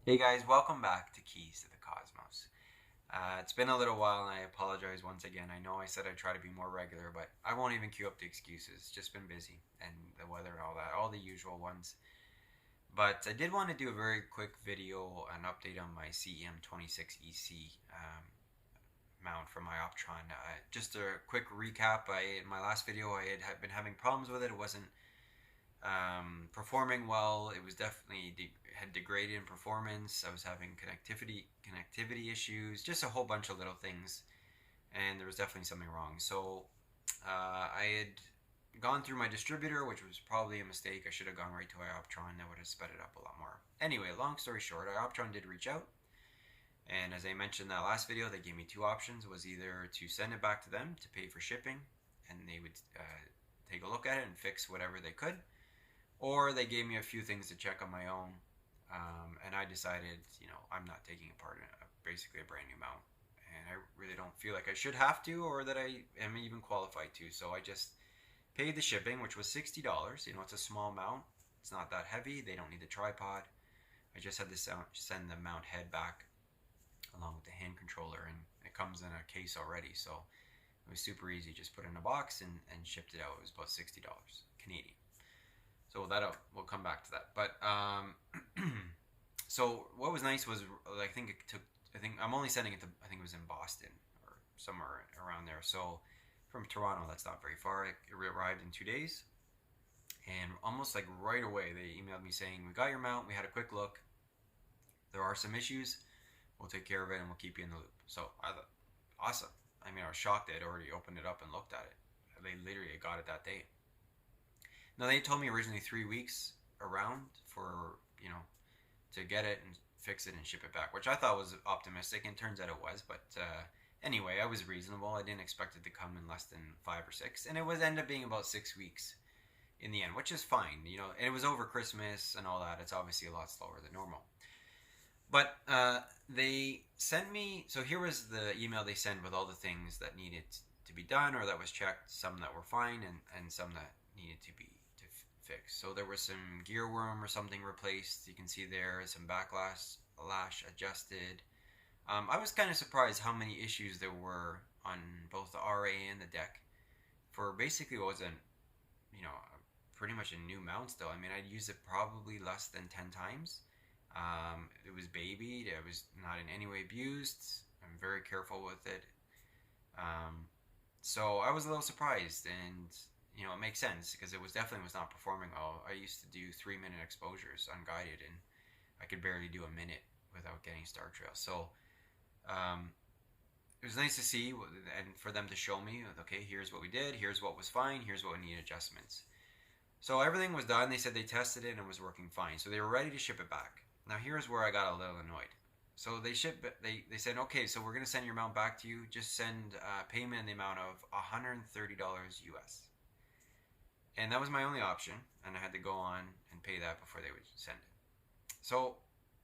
Hey guys, welcome back to Keys to the Cosmos. It's been a little while and I apologize once again. I know I said I'd try to be more regular, but I won't even queue up the excuses. It's just been busy and the weather and all that, all the usual ones. But I did want to do a very quick video, an update on my CEM26 EC mount from Ioptron. Just a quick recap. In my last video, I had been having problems with it. It wasn't performing well. It was definitely had degraded in performance. I was having connectivity issues, just a whole bunch of little things, and there was definitely something wrong. So I had gone through my distributor, which was probably a mistake. I should have gone right to Ioptron. That would have sped it up a lot more. Anyway, long story short, Ioptron did reach out, and as I mentioned in that last video, they gave me two options. It was either to send it back to them to pay for shipping, and they would take a look at it and fix whatever they could, or they gave me a few things to check on my own. And I decided, I'm not taking apart basically a brand new mount. And I really don't feel like I should have to, or that I am even qualified to. So I just paid the shipping, which was $60. It's a small mount. It's not that heavy. They don't need the tripod. I just had to send the mount head back along with the hand controller, and it comes in a case already. So it was super easy. Just put it in a box and shipped it out. It was about $60 Canadian. So we'll come back to that. But so what was nice was, I think it took. I think I'm only sending it to. I think it was in Boston or somewhere around there. So from Toronto, that's not very far. It arrived in 2 days, and almost like right away they emailed me saying, "We got your mount. We had a quick look. There are some issues. We'll take care of it and we'll keep you in the loop." So I thought, awesome. I mean, I was shocked they had already opened it up and looked at it. They literally got it that day. Now they told me originally 3 weeks around for to get it and fix it and ship it back, which I thought was optimistic, and turns out it was. But anyway, I was reasonable. I didn't expect it to come in less than 5 or 6, and it was end up being about 6 weeks in the end, which is fine. And it was over Christmas and all that. It's obviously a lot slower than normal. But they sent me. So here was the email they sent with all the things that needed to be done or that was checked. Some that were fine, and some that needed to be fixed. So there was some gear worm or something replaced. You can see there some backlash adjusted. I was kind of surprised how many issues there were on both the RA and the deck for basically what wasn't, pretty much a new mount still. I mean, I'd used it probably less than 10 times. It was babied. It was not in any way abused. I'm very careful with it. So I was a little surprised, and it makes sense because it definitely was not performing well. I used to do 3-minute exposures unguided, and I could barely do a minute without getting star trail. So it was nice to see and for them to show me, okay, here's what we did, here's what was fine, here's what we need adjustments. So everything was done. They said they tested it and it was working fine. So they were ready to ship it back. Now here's where I got a little annoyed. So they said, okay, so we're going to send your amount back to you. Just send payment in the amount of $130 US. And that was my only option, and I had to go on and pay that before they would send it. So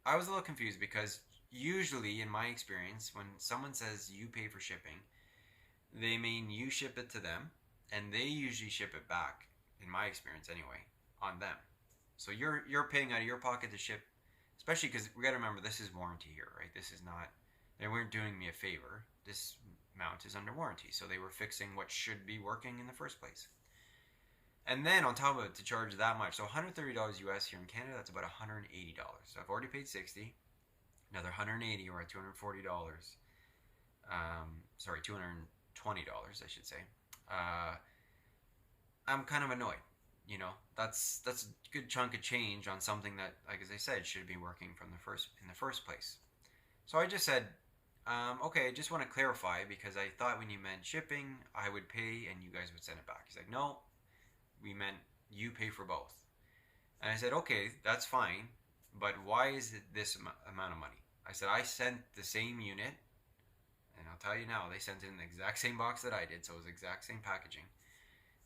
I was a little confused because usually, in my experience, when someone says you pay for shipping, they mean you ship it to them, and they usually ship it back, in my experience anyway, on them. So you're paying out of your pocket to ship, especially because we got to remember this is warranty here, right? This is not, they weren't doing me a favor. This mount is under warranty, so they were fixing what should be working in the first place. And then on top of it, to charge that much, so $130 US here in Canada, that's about $180. So I've already paid $60, another $180, or $240. Sorry, $220, I should say. I'm kind of annoyed. That's a good chunk of change on something that, like as I said, should be working in the first place. So I just said, okay, I just want to clarify because I thought when you meant shipping, I would pay and you guys would send it back. He's like, no, we meant you pay for both. And I said, okay, that's fine, but why is it this amount of money? I said, I sent the same unit, and I'll tell you now, they sent it in the exact same box that I did, so it was the exact same packaging.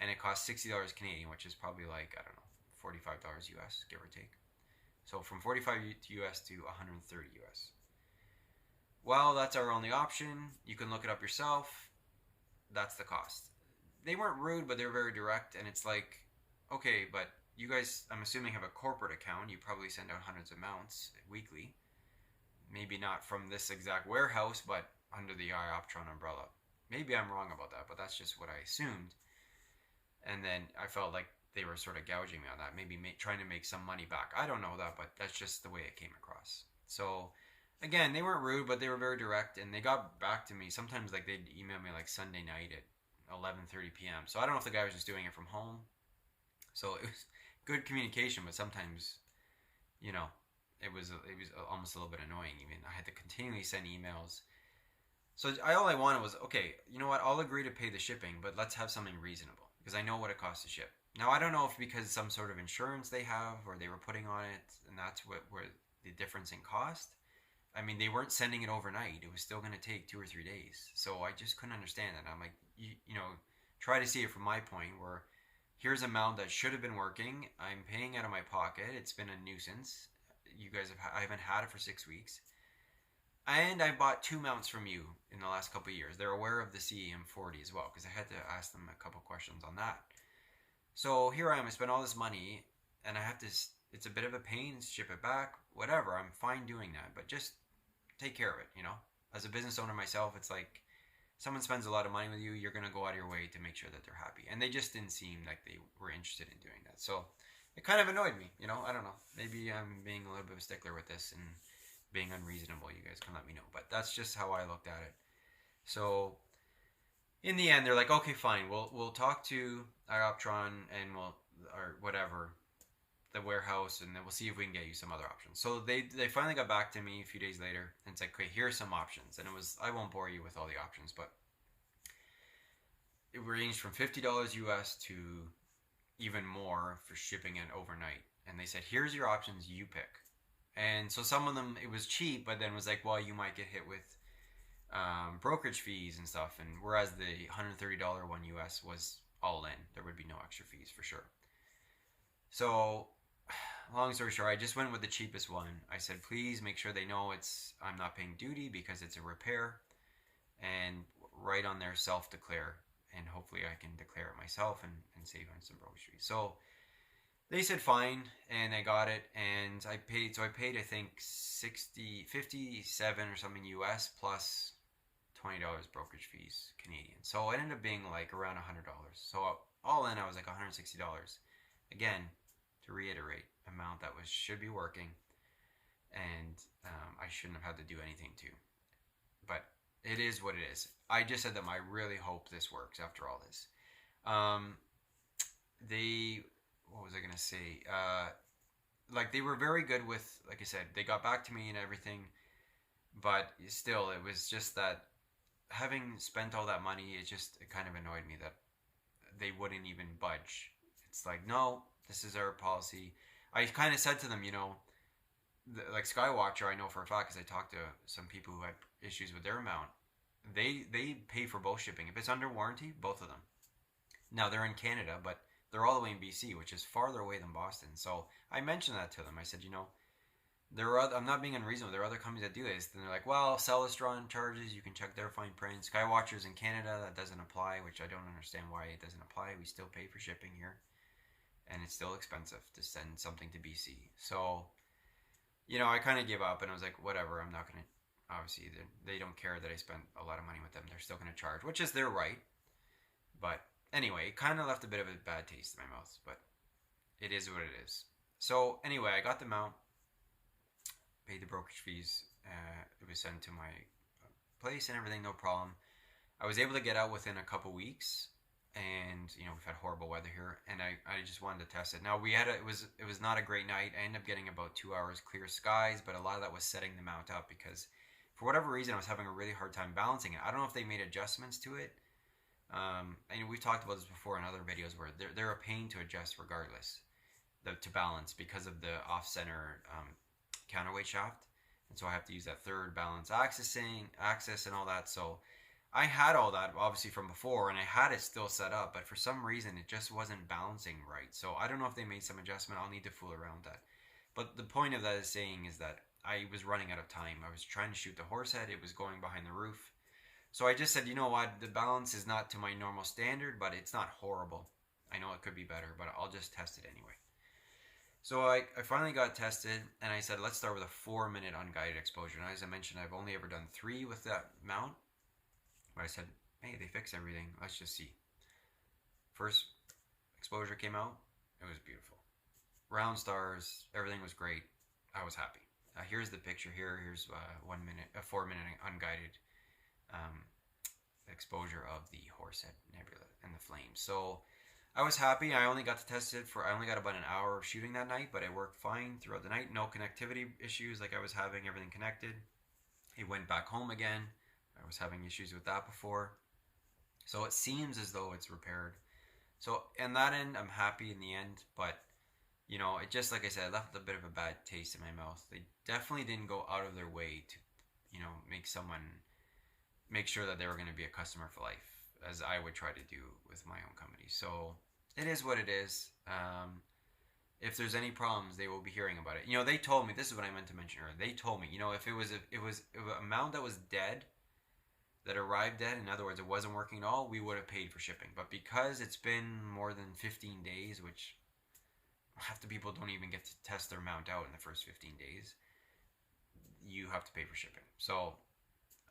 And it cost $60 Canadian, which is probably like, I don't know, $45 US, give or take. So from 45 US to 130 US. Well, that's our only option. You can look it up yourself. That's the cost. They weren't rude, but they were very direct, and it's like, okay, but you guys, I'm assuming, have a corporate account. You probably send out hundreds of mounts weekly. maybe not from this exact warehouse, but under the Ioptron umbrella. Maybe I'm wrong about that, but that's just what I assumed. And then I felt like they were sort of gouging me on that, maybe trying to make some money back. I don't know that, but that's just the way it came across. So again, they weren't rude, but they were very direct, and they got back to me. Sometimes like they'd email me like Sunday night at 11:30 p.m. So I don't know if the guy was just doing it from home. So it was good communication, but sometimes, you know, it was almost a little bit annoying. Even I had to continually send emails. So all I wanted was, okay, you know what? I'll agree to pay the shipping, but let's have something reasonable because I know what it costs to ship. Now I don't know if because some sort of insurance they have or they were putting on it, and that's what where the difference in cost. I mean, they weren't sending it overnight. It was still going to take 2 or 3 days. So I just couldn't understand that. I'm like, you know, try to see it from my point where here's a mount that should have been working. I'm paying out of my pocket. It's been a nuisance. You guys I haven't had it for 6 weeks. And I bought 2 mounts from you in the last couple of years. They're aware of the CEM40 as well because I had to ask them a couple questions on that. So here I am. I spent all this money and I have to, it's a bit of a pain, ship it back, whatever. I'm fine doing that, but just take care of it, you know? As a business owner myself, it's like someone spends a lot of money with you, you're going to go out of your way to make sure that they're happy. And they just didn't seem like they were interested in doing that. So it kind of annoyed me, you know? I don't know. Maybe I'm being a little bit of a stickler with this and being unreasonable. You guys can let me know. But that's just how I looked at it. So in the end, they're like, okay, fine. We'll talk to Ioptron and or whatever, the warehouse, and then we'll see if we can get you some other options. So they finally got back to me a few days later and said, okay, here's some options. And it was, I won't bore you with all the options, but it ranged from $50 US to even more for shipping it overnight. And they said, here's your options, you pick. And so some of them, it was cheap, but then was like, well, you might get hit with brokerage fees and stuff. And whereas the $130 one US was all in, there would be no extra fees for sure. So long story short, I just went with the cheapest one. I said, please make sure they know I'm not paying duty because it's a repair, and right on there, self-declare, and hopefully I can declare it myself and save on some brokerage fees. So they said fine, and I got it, and I paid. So I paid, I think 57 or something US plus $20 brokerage fees Canadian. So it ended up being like around $100. So all in, I was like $160. Again, to reiterate, amount that should be working, and I shouldn't have had to do anything to. But it is what it is. I just said to them, I really hope this works after all this. What was I going to say? Like they were very good with, like I said, they got back to me and everything, but still, it was just that having spent all that money, it kind of annoyed me that they wouldn't even budge. It's like, no, this is our policy. I kind of said to them, you know, like Skywatcher, I know for a fact because I talked to some people who had issues with their mount. They pay for both shipping. If it's under warranty, both of them. Now they're in Canada, but they're all the way in BC, which is farther away than Boston. So I mentioned that to them. I said, you know, I'm not being unreasonable. There are other companies that do this. And they're like, well, Celestron charges. You can check their fine print. Skywatcher's in Canada. That doesn't apply, which I don't understand why it doesn't apply. We still pay for shipping here. And it's still expensive to send something to BC. So, you know, I kind of gave up and I was like, whatever, I'm not going to, obviously, they don't care that I spent a lot of money with them. They're still going to charge, which is their right. But anyway, it kind of left a bit of a bad taste in my mouth, but it is what it is. So anyway, I got the mount, paid the brokerage fees. It was sent to my place and everything, no problem. I was able to get out within a couple weeks. And you know, we've had horrible weather here, and I just wanted to test it. Now it was not a great night. I ended up getting about 2 hours clear skies, but a lot of that was setting the mount up because for whatever reason I was having a really hard time balancing it. I don't know if they made adjustments to it. And we've talked about this before in other videos where they're a pain to adjust regardless, to balance because of the off-center counterweight shaft, and so I have to use that third balance axis and all that. So I had all that obviously from before, and I had it still set up, but for some reason it just wasn't balancing right. So I don't know if they made some adjustment. I'll need to fool around with that. But the point of that is saying is that I was running out of time. I was trying to shoot the horse head. It was going behind the roof. So I just said, you know what, the balance is not to my normal standard, but it's not horrible. I know it could be better, but I'll just test it anyway. So I finally got tested, and I said, let's start with a 4-minute unguided exposure. And as I mentioned, I've only ever done 3 with that mount. But I said, hey, they fix everything. Let's just see. First exposure came out. It was beautiful. Round stars. Everything was great. I was happy. Here's the picture here. Here's a 4-minute unguided um, exposure of the Horsehead Nebula and the flames. So I was happy. I only got to test it I only got about an hour of shooting that night, but it worked fine throughout the night. No connectivity issues like I was having, everything connected. It went back home again. I was having issues with that before. So it seems as though it's repaired. So in that end, I'm happy in the end, but you know, it just, like I said, it left a bit of a bad taste in my mouth. They definitely didn't go out of their way to, you know, make sure that they were going to be a customer for life, as I would try to do with my own company. So it is what it is. If there's any problems, they will be hearing about it. You know, they told me, this is what I meant to mention earlier. They told me, you know, if it was a mount that was dead, that arrived dead, in other words, it wasn't working at all, we would have paid for shipping. But because it's been more than 15 days, which half the people don't even get to test their mount out in the first 15 days, you have to pay for shipping. So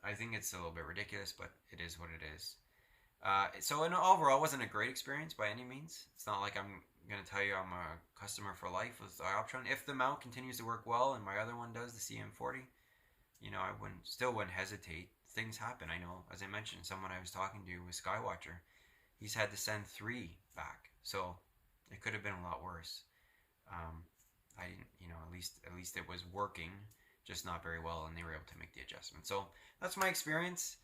I think it's a little bit ridiculous, but it is what it is. So in overall, it wasn't a great experience by any means. It's not like I'm going to tell you I'm a customer for life with Ioptron. If the mount continues to work well and my other one does, the CM40, you know, I still wouldn't hesitate. Things happen. I know, as I mentioned, someone I was talking to with Skywatcher, he's had to send 3 back. So it could have been a lot worse. I didn't, you know, at least it was working, just not very well, and they were able to make the adjustment. So that's my experience.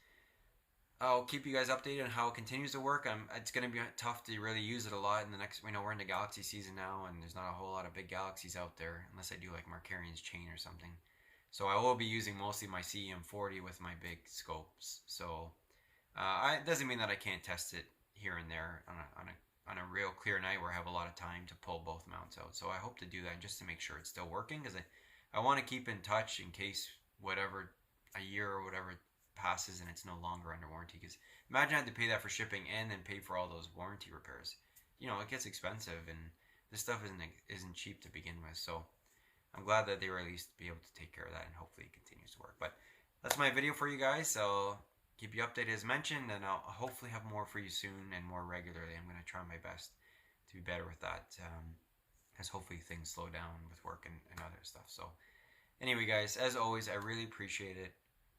I'll keep you guys updated on how it continues to work. It's going to be tough to really use it a lot in the next. We know we're into galaxy season now, and there's not a whole lot of big galaxies out there unless I do like Markarian's chain or something. So I will be using mostly my CEM40 with my big scopes. So it doesn't mean that I can't test it here and there on a real clear night where I have a lot of time to pull both mounts out. So I hope to do that just to make sure it's still working, because I want to keep in touch in case whatever, a year or whatever passes and it's no longer under warranty. Because imagine I had to pay that for shipping and then pay for all those warranty repairs. You know, it gets expensive, and this stuff isn't cheap to begin with. So I'm glad that they were at least be able to take care of that, and hopefully it continues to work. But that's my video for you guys. So keep you updated as mentioned, and I'll hopefully have more for you soon and more regularly. I'm going to try my best to be better with that, as hopefully things slow down with work and other stuff. So anyway, guys, as always, I really appreciate it,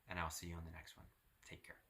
and I'll see you on the next one. Take care.